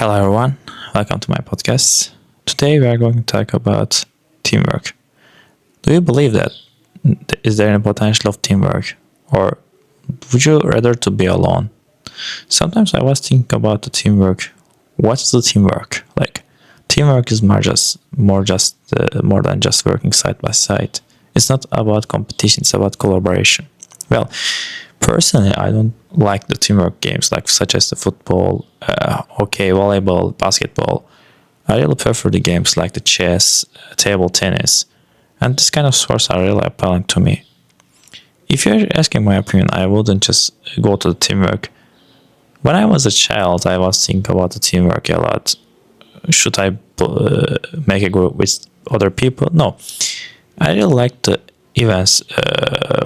Hello everyone, welcome to my podcast. Today we are going to talk about teamwork. Do you believe that is there any potential of teamwork, or would you rather to be alone? Sometimes I was thinking about the teamwork. What's the teamwork? Teamwork is more than just working side by side. It's not about competition, it's about collaboration. Well, personally, I don't like the teamwork games such as the football, hockey, volleyball, basketball. I really prefer the games like the chess, table tennis, and this kind of sports are really appealing to me. If you're asking my opinion, I wouldn't just go to the teamwork. When I was a child, I was thinking about the teamwork a lot. Should I make a group with other people? No, I really like the events.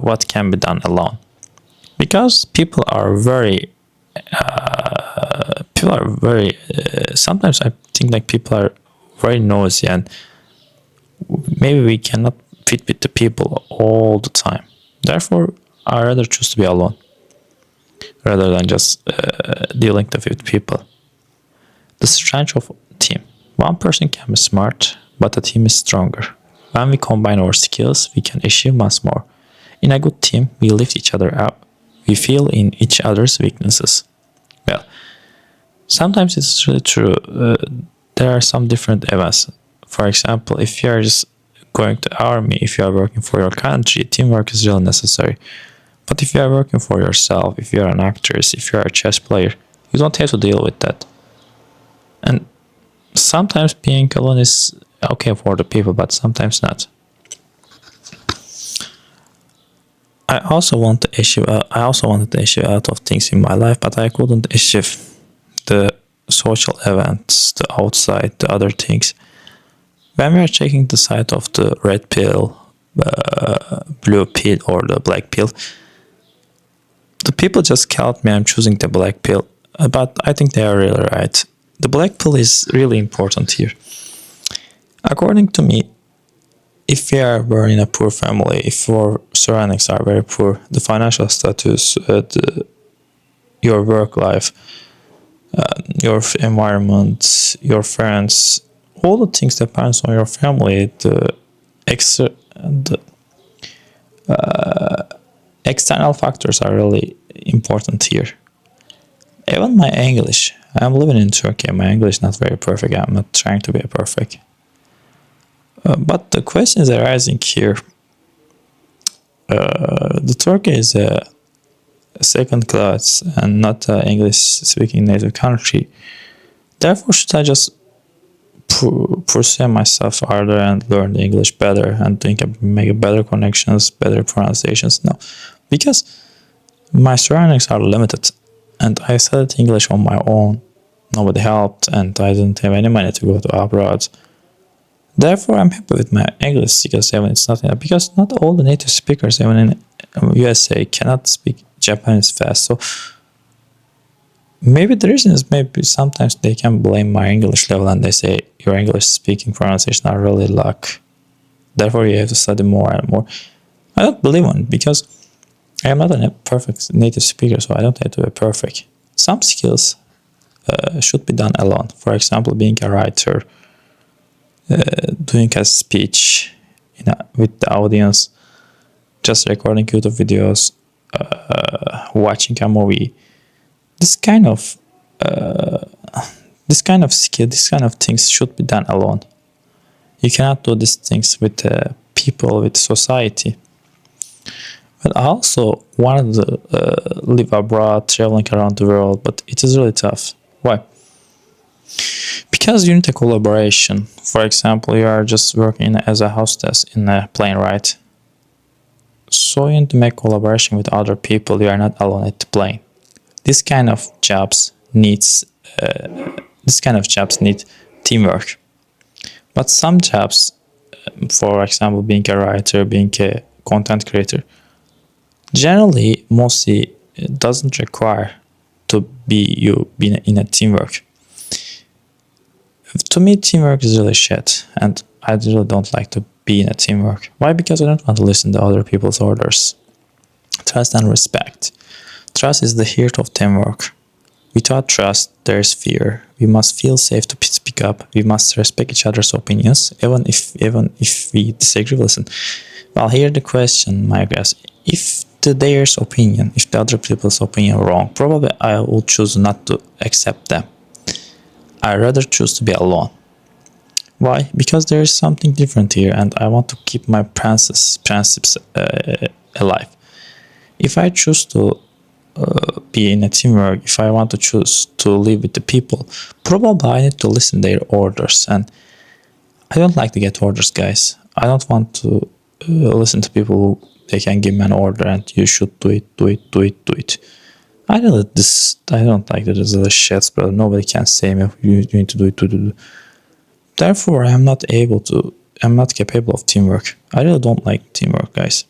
What can be done alone, because sometimes I think people are very noisy, and maybe we cannot fit with the people all the time. Therefore, I rather choose to be alone rather than just dealing with people. The strength of team. One person can be smart, but the team is stronger. When we combine our skills, we can achieve much more. In a good team, we lift each other up. We feel in each other's weaknesses. Well, sometimes it's really true. There are some different events. For example, if you are just going to army, if you are working for your country, teamwork is really necessary. But if you are working for yourself, if you are an actress, if you are a chess player, you don't have to deal with that. And sometimes being alone is okay for the people, but sometimes not. I also wanted to issue a lot of things in my life, but I couldn't achieve the social events, the outside, the other things. When we are checking the side of the red pill, blue pill, or the black pill, the people just called me I'm choosing the black pill, but I think they are really right. The black pill is really important here. According to me, if we are born in a poor family, if our surroundings are very poor, the financial status, your work life, your environment, your friends, all the things depends on your family. The external factors are really important here. Even my English. I'm living in Turkey. My English is not very perfect. I'm not trying to be perfect. But the question is arising here. The Turkey is a second class and not an English-speaking native country. Therefore, should I just pursue myself harder and learn the English better and make better connections, better pronunciations? No, because my surroundings are limited, and I studied English on my own. Nobody helped, and I didn't have any money to go to abroad. Therefore, I'm happy with my English skills, even it's not enough, because not all the native speakers, even in USA, cannot speak Japanese fast. So maybe the reason is maybe sometimes they can blame my English level and they say your English speaking pronunciation are really luck. Therefore, you have to study more and more. I don't believe in it, because I am not a perfect native speaker, so I don't have to be perfect. Some skills should be done alone. For example, being a writer, doing a speech with the audience, just recording YouTube videos, watching a movie. This kind of skill, this kind of things should be done alone. You cannot do these things with people, with society. But I also wanted to live abroad, traveling around the world, but it is really tough. Why? Because you need a collaboration. For example, you are just working as a hostess in a plane, right? So you need to make collaboration with other people. You are not alone at the plane. This kind of jobs need teamwork. But some jobs, for example, being a writer, being a content creator, generally, mostly, it doesn't require to be in a teamwork. To me, teamwork is really shit, and I really don't like to be in a teamwork. Why? Because I don't want to listen to other people's orders. Trust and respect. Trust is the heart of teamwork. Without trust, there is fear. We must feel safe to speak up. We must respect each other's opinions, even if we disagree. Listen. Well, here the question, my guess: if theirs opinion, if the other people's opinion are wrong, probably I will choose not to accept them. I rather choose to be alone. Why? Because there is something different here, and I want to keep my principles alive. If I choose to be in a teamwork, if I want to choose to live with the people, probably I need to listen their orders. And I don't like to get orders, guys. I don't want to listen to people who they can give me an order and you should do it, do it, do it, do it. I don't like that. There's a shit, brother. Nobody can say me you need to do it. Therefore, I'm not capable of teamwork. I really don't like teamwork, guys.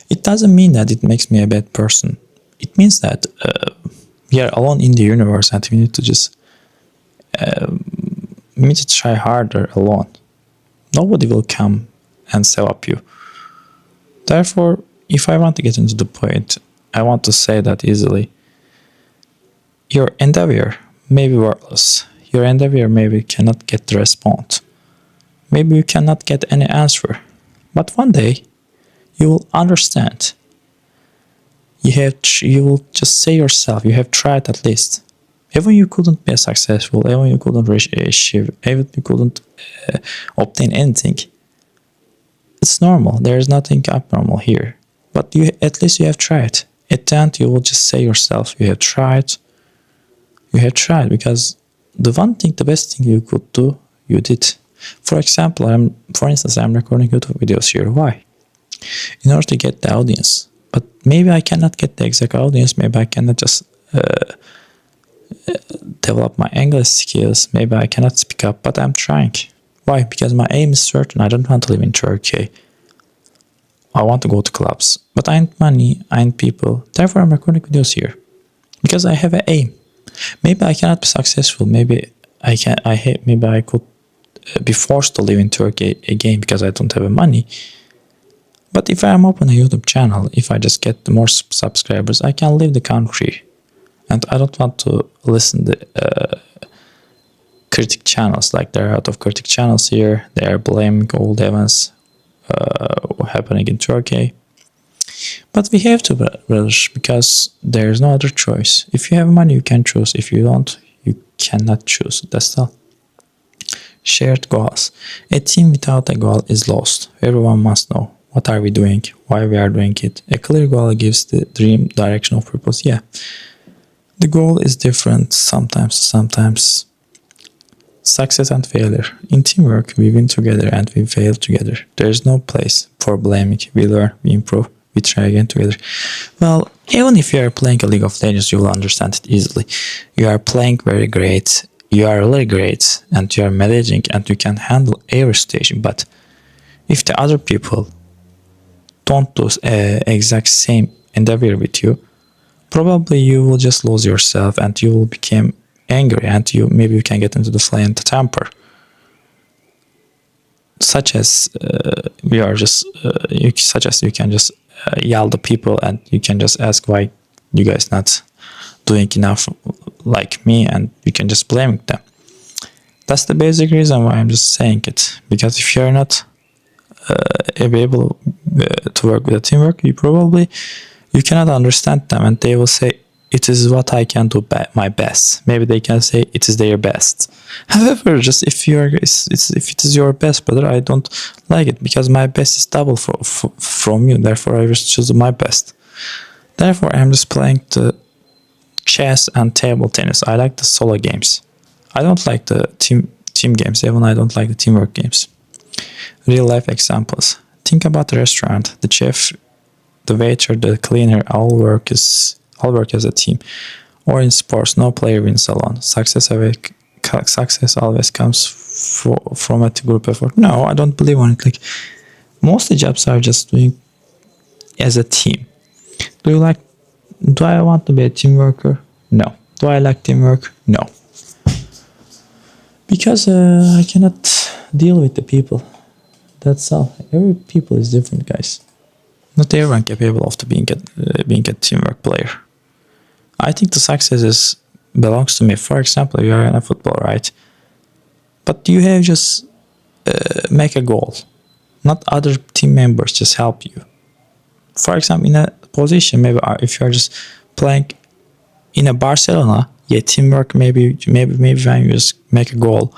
It doesn't mean that it makes me a bad person. It means that we are alone in the universe and we need to try harder alone. Nobody will come and save up you. Therefore, if I want to get into the point, I want to say that easily. Your endeavor may be worthless. Your endeavor maybe cannot get the response. Maybe you cannot get any answer. But one day, you will understand. You will just say yourself, you have tried at least. Even you couldn't be successful, even you couldn't achieve, even you couldn't obtain anything. It's normal. There is nothing abnormal here. But at least you have tried. At the end, you will just say yourself, you have tried. You have tried because the best thing you could do, you did. For instance, I'm recording YouTube videos here. Why? In order to get the audience. But maybe I cannot get the exact audience. Maybe I cannot just develop my English skills. Maybe I cannot speak up, but I'm trying. Why? Because my aim is certain. I don't want to live in Turkey. I want to go to clubs. But I need money, I need people. Therefore, I'm recording videos here. Because I have an aim. Maybe I cannot be successful. Maybe I could be forced to live in Turkey again because I don't have money. But if I am open a YouTube channel, if I just get more subscribers, I can leave the country. And I don't want to listen to critic channels. Like there are a lot of critic channels here. They are blaming all the events happening in Turkey. But we have to, brothers, because there is no other choice. If you have money, you can choose. If you don't, you cannot choose. That's all. Shared goals. A team without a goal is lost. Everyone must know. What are we doing? Why we are doing it? A clear goal gives the dream direction of purpose. Yeah. The goal is different sometimes. Success and failure. In teamwork, we win together and we fail together. There is no place for blaming. We learn, we improve, we try again together. Well, even if you are playing a League of Legends, you will understand it easily. You are playing very great. You are really great and you are managing and you can handle every station. But if the other people don't do exact same endeavor with you, probably you will just lose yourself and you will become angry and maybe you can get into the flame and the temper. Such as you can just yell the people and you can just ask why you guys not doing enough like me and you can just blame them. That's the basic reason why I'm just saying it. Because if you're not able to work with a teamwork, you cannot understand them and they will say it is what I can do my best. Maybe they can say it is their best. However, just if it is your best, brother, I don't like it because my best is double from you. Therefore, I just choose my best. Therefore, I'm just playing the chess and table tennis. I like the solo games. I don't like the team games. Even I don't like the teamwork games. Real life examples. Think about the restaurant. The chef, the waiter, the cleaner, all work as a team. Or in sports, no player wins alone. Success always comes from a group effort. No, I don't believe on it. Like most jobs are just doing as a team. Do I want to be a team worker? No. Do I like teamwork? No. Because I cannot deal with the people. That's all. Every people is different, guys. Not everyone capable of being a teamwork player. I think the success is belongs to me. For example, you are in a football, right? But you have just make a goal. Not other team members just help you. For example, in a position, maybe if you are just playing in a Barcelona, yeah, teamwork. Maybe when you just make a goal,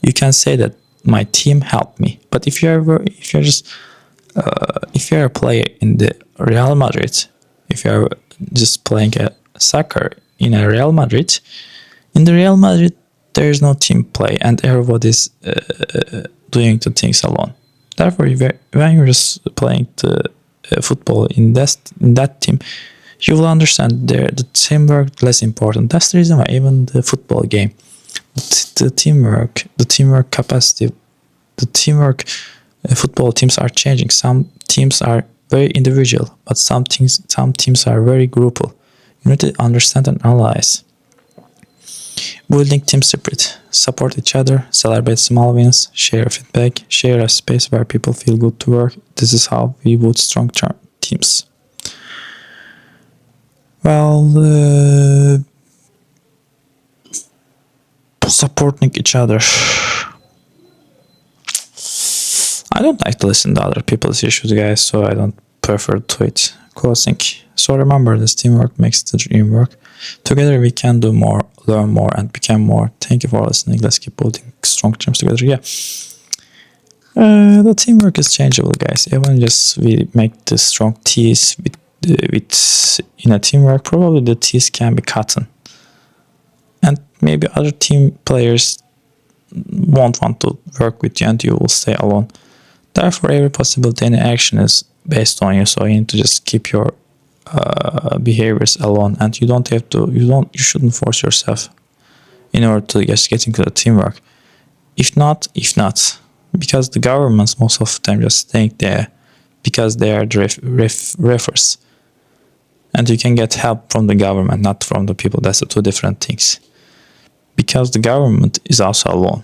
you can say that my team helped me. But if you're a player in the Real Madrid, if you're just playing a soccer in a Real Madrid, in the Real Madrid there is no team play and everybody's doing the things alone. Therefore, when you're just playing the football in that team, you will understand the teamwork less important. That's the reason why even the football game, the teamwork capacity, the teamwork football teams are changing. Some teams are very individual, but some teams are very groupal. You need to understand and analyze. Building team spirit, support each other, celebrate small wins, share feedback, share a space where people feel good to work. This is how we build strong teams. Well, supporting each other. I don't like to listen to other people's issues, guys, so I don't prefer to it. Closing. So remember, this teamwork makes the dream work. Together we can do more, learn more, and become more. Thank you for listening. Let's keep building strong teams together. Yeah. The teamwork is changeable, guys. Even just we make the strong teams with in a teamwork, probably the teams can be cut. And maybe other team players won't want to work with you and you will stay alone. Therefore, every possibility, any action is based on you. So you need to just keep your behaviors alone, and you shouldn't force yourself in order to just get into the teamwork. If not, because the governments most of the time just think because they are refers, and you can get help from the government, not from the people. That's the two different things. Because the government is also alone.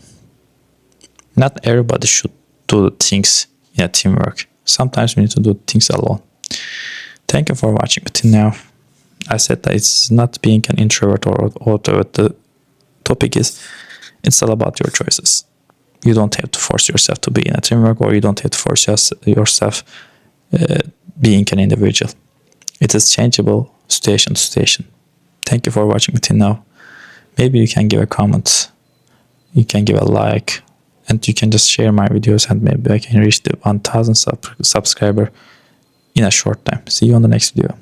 Not everybody should do the things in a teamwork. Sometimes we need to do things alone. Thank you for watching until now. I said that it's not being an introvert or whatever the topic is. It's all about your choices. You don't have to force yourself to be in a teamwork, or you don't have to force yourself being an individual. It is changeable station to station. Thank you for watching until now. Maybe you can give a comment, you can give a like, and you can just share my videos, and maybe I can reach the 1000 subscriber in a short time. See you on the next video.